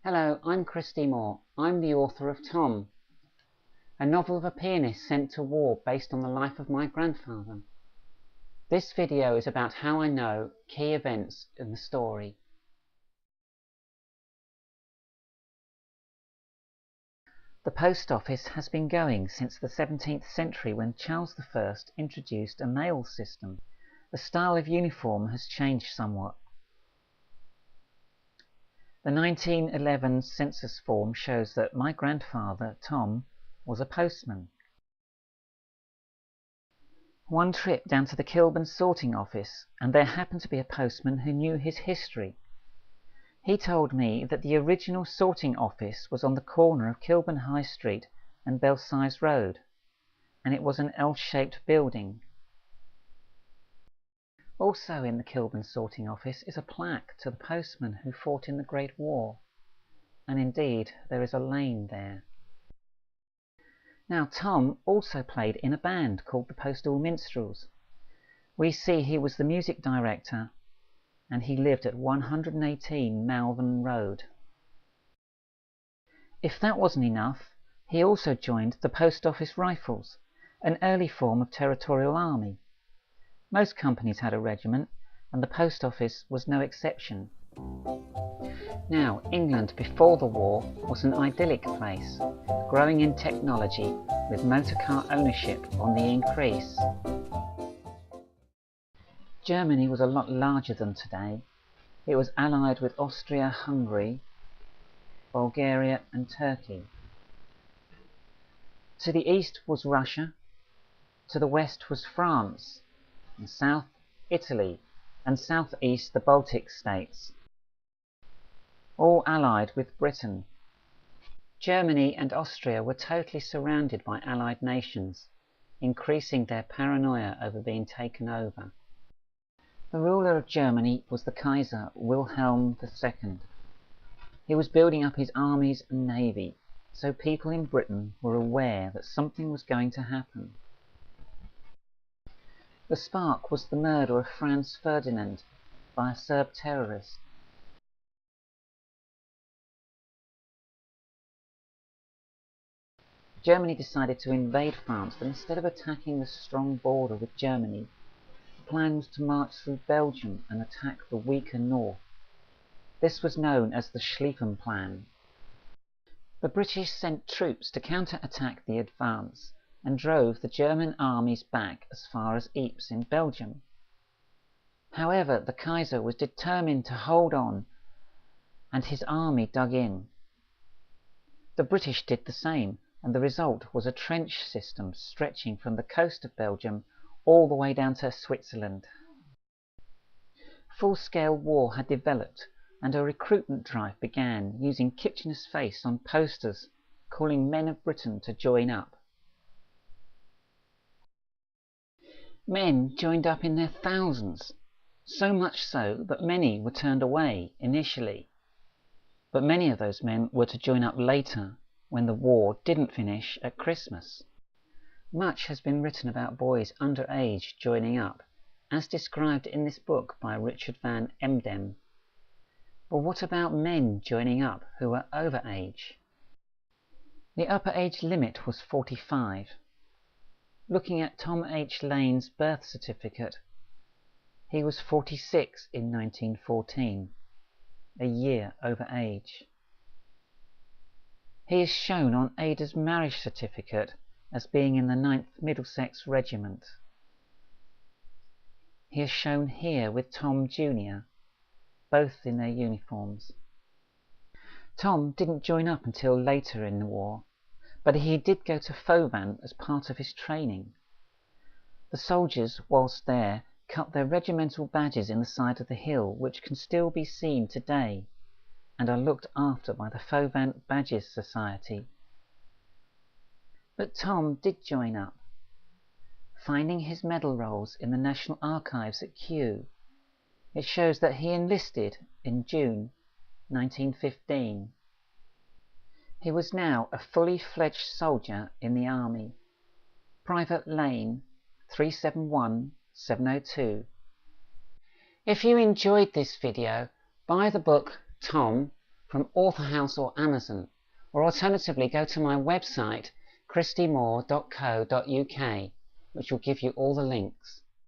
Hello, I'm Christie. I'm the author of Tom, a novel of a pianist sent to war based on the life of my grandfather. This video is about how I know key events in the story. The post office has been going since the 17th century when Charles I introduced a mail system. The style of uniform has changed somewhat. The 1911 census form shows that my grandfather, Tom, was a postman. One trip down to the Kilburn sorting office, and there happened to be a postman who knew his history. He told me that the original sorting office was on the corner of Kilburn High Street and Belsize Road, and it was an L-shaped building. Also in the Kilburn sorting office is a plaque to the postman who fought in the Great War, and indeed there is a lane there. Now Tom also played in a band called the Postal Minstrels. We see he was the music director, and he lived at 118 Malvern Road. If that wasn't enough, he also joined the Post Office Rifles, an early form of territorial army. Most companies had a regiment, and the post office was no exception. Now, England before the war was an idyllic place, growing in technology with motor car ownership on the increase. Germany was a lot larger than today. It was allied with Austria-Hungary, Bulgaria and Turkey. To the east was Russia, to the west was France, and south Italy, and southeast the Baltic states, all allied with Britain. Germany and Austria were totally surrounded by allied nations, increasing their paranoia over being taken over. The ruler of Germany was the Kaiser Wilhelm II. He was building up his armies and navy, so people in Britain were aware that something was going to happen. The spark was the murder of Franz Ferdinand by a Serb terrorist. Germany decided to invade France, but instead of attacking the strong border with Germany, the plan was to march through Belgium and attack the weaker north. This was known as the Schlieffen Plan. The British sent troops to counter-attack the advance and drove the German armies back as far as Ypres in Belgium. However, the Kaiser was determined to hold on, and his army dug in. The British did the same, and the result was a trench system stretching from the coast of Belgium all the way down to Switzerland. Full-scale war had developed, and a recruitment drive began, using Kitchener's face on posters calling men of Britain to join up. Men joined up in their thousands, so much so that many were turned away initially. But many of those men were to join up later, when the war didn't finish at Christmas. Much has been written about boys under age joining up, as described in this book by Richard van Emden. But what about men joining up who were over age? The upper age limit was 45. Looking at Tom H. Lane's birth certificate, he was 46 in 1914, a year over age. He is shown on Ada's marriage certificate as being in the 9th Middlesex Regiment. He is shown here with Tom Jr., both in their uniforms. Tom didn't join up until later in the war, but he did go to Fauvan as part of his training. The soldiers, whilst there, cut their regimental badges in the side of the hill, which can still be seen today, and are looked after by the Fauvan Badges Society. But Tom did join up, finding his medal rolls in the National Archives at Kew. It shows that he enlisted in June 1915. He was now a fully fledged soldier in the army. Private Lane 371702. If you enjoyed this video, buy the book Tom from Author House or Amazon, or alternatively go to my website christiemore.co.uk, which will give you all the links.